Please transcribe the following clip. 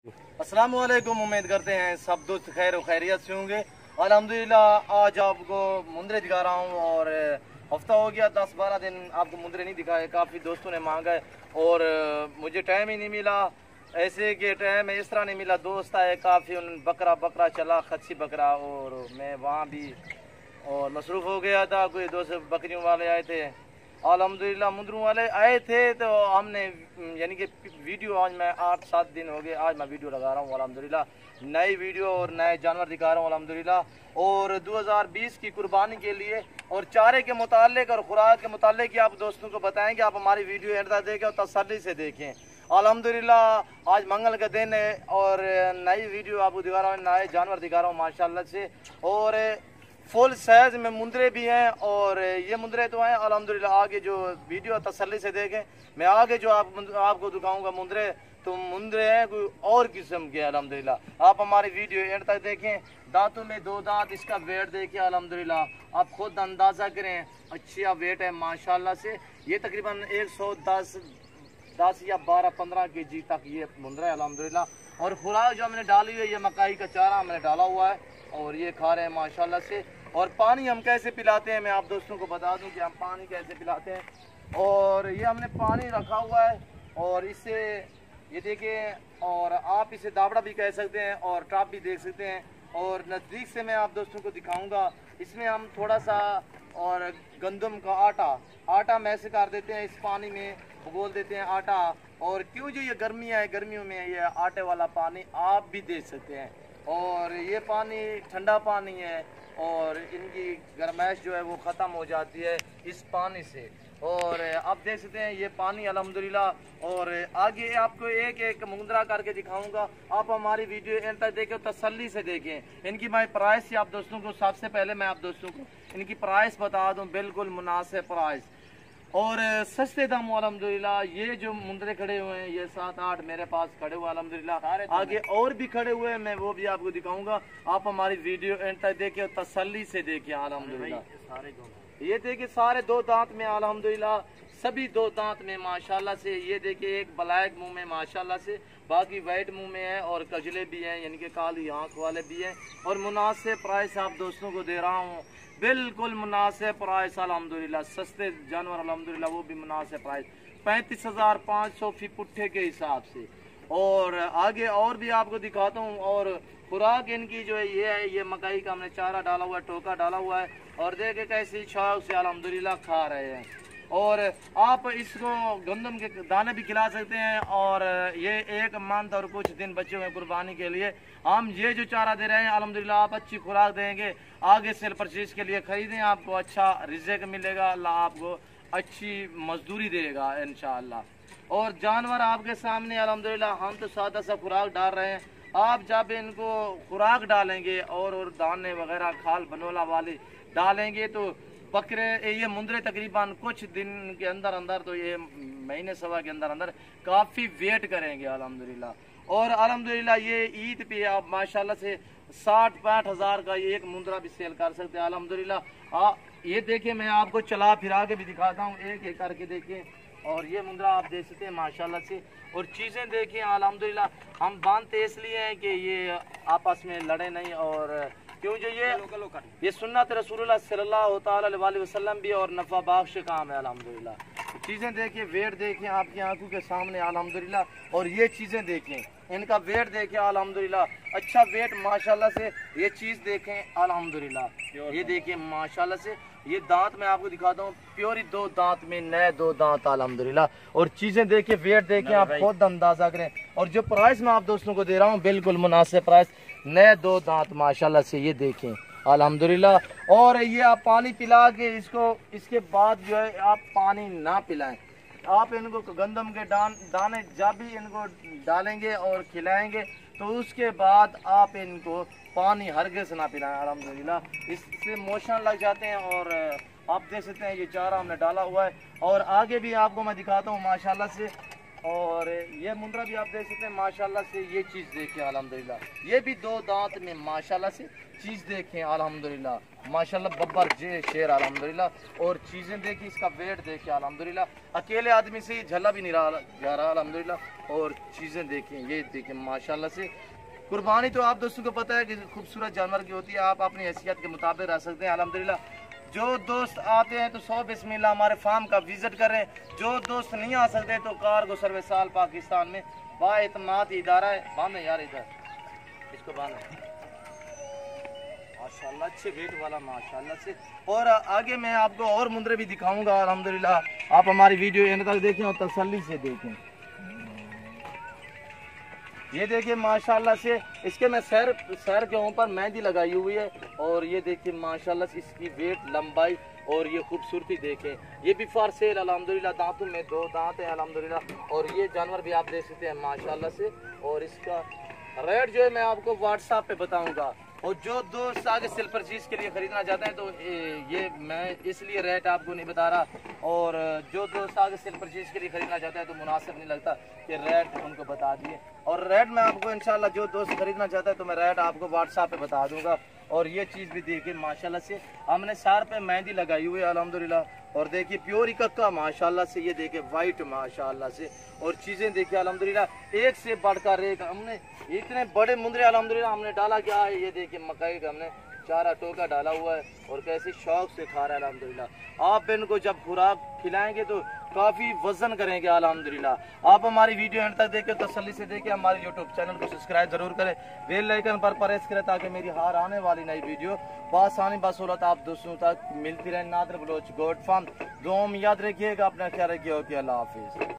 अस्सलाम वालेकुम। उम्मीद करते हैं सब दोस्त खैर खैरियत से होंगे। अल्हम्दुलिल्लाह आज आपको मुंदरे दिखा रहा हूँ और हफ्ता हो गया 10-12 दिन आपको मुंदरे नहीं दिखाए। काफ़ी दोस्तों ने मांगा है और मुझे टाइम ही नहीं मिला। ऐसे के टाइम इस तरह नहीं मिला। दोस्त आए काफ़ी, उन बकरा चला खच्ची बकरा और मैं वहाँ भी और मसरूफ़ हो गया था। कोई दोस्त बकरियों वाले आए थे। अल्हम्दुलिल्लाह मुंदरों वाले आए थे तो हमने यानी कि वीडियो आज मैं 8-7 दिन हो गए आज मैं वीडियो लगा रहा हूँ। अल्हम्दुलिल्लाह नई वीडियो और नए जानवर दिखा रहा हूँ अल्हम्दुलिल्लाह। और 2020 की कुर्बानी के लिए और चारे के मुतालिक और खुराक के मुतालिक आप दोस्तों को बताएं कि आप हमारी वीडियो एंड तक देखें और तसल्ली से देखें। अल्हम्दुलिल्लाह आज मंगल का दिन है और नई वीडियो आपको दिखा रहा हूँ, नए जानवर दिखा रहा हूँ माशाल्लाह से। और फुल साइज में मुंदरे भी हैं और ये मुंदरे तो हैं अल्हम्दुलिल्लाह। आगे जो वीडियो तसल्ली से देखें, मैं आगे जो आपको दिखाऊंगा मुंदरे तो मुंदरे हैं कोई और किस्म के अल्हम्दुलिल्लाह। आप हमारी वीडियो एंड तक देखें। दांतों में 2 दांत, इसका वेट देखिए अल्हम्दुलिल्लाह। आप खुद अंदाज़ा करें, अच्छी वेट है माशाल्लाह से। ये तकरीबन 110 या 12-15 kg तक ये मुंदरा है अल्हम्दुलिल्लाह। और खुराक जो हमने डाली हुई है ये मकाई का चारा हमने डाला हुआ है और ये खा रहे हैं माशाल्लाह से। और पानी हम कैसे पिलाते हैं मैं आप दोस्तों को बता दूं कि हम पानी कैसे पिलाते हैं। और ये हमने पानी रखा हुआ है और इससे ये देखिए, और आप इसे दावड़ा भी कह सकते हैं और टॉप भी देख सकते हैं। और नज़दीक से मैं आप दोस्तों को दिखाऊंगा। इसमें हम थोड़ा सा और गंदम का आटा मैश कर देते हैं, इस पानी में उबोल देते हैं आटा। और क्यों जो ये गर्मियाँ है, गर्मियों में ये आटे वाला पानी आप भी दे सकते हैं। और ये पानी ठंडा पानी है और इनकी गर्माइश जो है वो ख़त्म हो जाती है इस पानी से। और आप देख सकते हैं ये पानी अल्हम्दुलिल्लाह। और आगे आपको एक एक मुंदरा करके दिखाऊंगा। आप हमारी वीडियो एंड तक देखें, तसल्ली से देखें। इनकी मैं प्राइस आप दोस्तों को सबसे पहले मैं आप दोस्तों को इनकी प्राइस बता दूं, बिल्कुल मुनासिब प्राइस और सस्ते दाम अल्हम्दुलिल्लाह। ये जो मुंदरे खड़े हुए हैं ये 7-8 मेरे पास खड़े हुए अल्हम्दुलिल्लाह। आगे और भी खड़े हुए हैं, मैं वो भी आपको दिखाऊंगा। आप हमारी वीडियो एंड तक देखिए और तसल्ली से देखिए अल्हम्दुलिल्लाह। ये देखिए सारे 2 दांत में अल्हम्दुलिल्लाह, सभी 2 दांत में माशाल्लाह से। ये देखिए एक ब्लैक मुंह में माशाल्लाह से, बाकी वाइट मुंह में है और कजले भी हैं यानी कि काली आंख वाले भी हैं। और मुनासिब प्राइस आप दोस्तों को दे रहा हूँ, बिल्कुल मुनासिब प्राइस अल्हम्दुलिल्लाह। सस्ते जानवर अल्हम्दुलिल्लाह, वो भी मुनासिब प्राइस 35,500 फी पुट्ठे के हिसाब से। और आगे और भी आपको दिखाता हूँ। और खुराक इनकी जो है ये है, ये मकई का हमने चारा डाला हुआ है, टोका डाला हुआ है और देखे कैसी शौक से अल्हम्दुलिल्लाह खा रहे हैं। और आप इसको गंदम के दाने भी खिला सकते हैं। और ये 1 मंथ और कुछ दिन बचे हुए कुर्बानी के लिए हम ये जो चारा दे रहे हैं अल्हम्दुलिल्लाह। आप अच्छी खुराक देंगे, आगे सेल परचेज के लिए खरीदें, आपको अच्छा रिज़्क़ मिलेगा, अल्लाह आपको अच्छी मजदूरी देगा इंशाअल्लाह। और जानवर आपके सामने अल्हम्दुलिल्लाह। हम तो सादा सा खुराक डाल रहे हैं, आप जब इनको खुराक डालेंगे और दाने वगैरह खाल बनोला वाली डालेंगे तो बकरे ये मुंदरे तकरीबन कुछ दिन के अंदर अंदर तो ये महीने सवा के अंदर अंदर काफ़ी वेट करेंगे अल्हम्दुलिल्लाह। और अल्हम्दुलिल्लाह ये ईद पे आप माशाल्लाह से 60-65 हज़ार का ये एक मुंदरा भी सेल कर सकते हैं अल्हम्दुलिल्लाह। ये देखिए मैं आपको चला फिरा के भी दिखाता हूँ, एक एक करके देखिए। और ये मुंदरा आप देख सकते हैं माशाल्लाह से। और चीज़ें देखिए अल्हम्दुलिल्लाह। हम बांधते इसलिए हैं कि ये आपस में लड़े नहीं। और क्यों जो ये सुन्नत रसूलुल्लाह सल्लल्लाहु अलैहि वसल्लम भी और नफ़ा बख्श काम है अल्हम्दुलिल्लाह। चीज़ें देखिए, वेट देखें आपकी आंखों के सामने अल्हम्दुलिल्लाह। और ये चीज़ें देखें, इनका वेट देखें अल्हम्दुलिल्लाह, अच्छा वेट माशाल्लाह से। ये चीज़ देखें अल्हम्दुलिल्लाह, ये देखिए माशाल्लाह से। ये दांत मैं आपको दिखाता हूँ, प्योरी 2 दांत में नए 2 दांत अल्हम्दुलिल्लाह। और चीज़ें देखिए, वेट देखें, आप खुद अंदाज़ा करें। और जो प्राइस मैं आप दोस्तों को दे रहा हूँ बिल्कुल मुनासिब प्राइस, नए 2 दांत माशाल्लाह से, ये देखें अल्हम्दुलिल्लाह। और ये आप पानी पिला के इसको, इसके बाद जो है आप पानी ना पिलाएं। आप इनको गंदम के दाने जब भी इनको डालेंगे और खिलाएंगे तो उसके बाद आप इनको पानी हरगिज़ ना पिलाएं अल्हम्दुलिल्लाह। इससे मोशन लग जाते हैं। और आप देख सकते हैं ये चारा हमने डाला हुआ है। और आगे भी आपको मैं दिखाता हूँ माशाल्लाह से। और ये मुंद्रा भी आप देख सकते हैं माशाल्लाह से। ये चीज़ देखें अल्हम्दुलिल्लाह, ये भी 2 दांत में माशाल्लाह से चीज़ देखें अल्हम्दुलिल्लाह, माशाल्लाह बब्बर जे शेर अल्हम्दुलिल्लाह। और चीज़ें देखिए, इसका वेट देखें अल्हम्दुलिल्लाह, अकेले आदमी से ही झल्ला भी नहीं रहा जा रहा अल्हम्दुलिल्लाह। और चीज़ें देखें, ये देखें माशाल्लाह से। कुर्बानी तो आप दोस्तों को पता है कि खूबसूरत जानवर की होती है, आप अपनी हैसियत के मुताबिक रह सकते हैं अल्हम्दुलिल्लाह। जो दोस्त आते हैं तो 100 बिस्मिल्लाह हमारे फार्म का विजिट करें। जो दोस्त नहीं आ सकते तो कार्गो सर्विस साल पाकिस्तान में बाएतमाद इदारा है। बांधे यार, इधर इसको बांधे माशाल्लाह, अच्छे वेट वाला माशाल्लाह से। और आगे मैं आपको और मुंद्रे भी दिखाऊंगा अल्हम्दुलिल्लाह। आप हमारी वीडियो एंड तक देखें और तसल्ली से देखें। ये देखिए माशाल्लाह से, इसके मैं सर के ऊपर मेहंदी लगाई हुई है। और ये देखिए माशाल्लाह से इसकी वेट, लंबाई और ये खूबसूरती देखें। ये भी फॉर सेल अल्हम्दुलिल्लाह, दांतों में 2 दांत हैं अल्हम्दुलिल्लाह। और ये जानवर भी आप देख सकते हैं माशाल्लाह से। और इसका रेट जो है मैं आपको व्हाट्सएप पे बताऊंगा। और जो दोस्त आगे सेल परचेज के लिए खरीदना चाहते हैं तो ये मैं इसलिए रेट आपको नहीं बता रहा। और जो दोस्त आगे सेल परचेज के लिए खरीदना चाहते हैं तो मुनासिब नहीं लगता कि रेट उनको बता दिए। और रेट मैं आपको इंशाल्लाह, जो दोस्त खरीदना चाहता है तो मैं रेट आपको व्हाट्सएप पे बता दूंगा। और ये चीज़ भी देखिए माशाल्लाह से, हमने सर पे मेहंदी लगाई हुई है अल्हम्दुलिल्लाह। और देखिए प्योर इकक्का माशाल्लाह से, ये देखिए वाइट माशाल्लाह से। और चीज़ें देखिए अल्हम्दुलिल्लाह, एक से बढ़कर एक। हमने इतने बड़े मुंद्रे अल्हम्दुलिल्लाह हमने डाला क्या है, ये देखिए मकई का हमने चारा टोका डाला हुआ है। और कैसे शौक से खा रहा है अल्हम्दुलिल्लाह। आप इनको जब खुराक खिलाएंगे तो काफ़ी वजन करेंगे अल्हम्दुलिल्लाह। आप हमारी वीडियो एंड तक देखें, तसल्ली से देखें। हमारे यूट्यूब चैनल को सब्सक्राइब जरूर करें, बेल आइकन पर प्रेस करें ताकि मेरी हर आने वाली नई वीडियो बआसानी बसहूलत आप दोस्तों तक मिलती रहे। Nadir Baloch goat farm. दुआ में याद रखिएगा, अपना ख्याल रखिए। ओके, अल्लाह हाफिज़।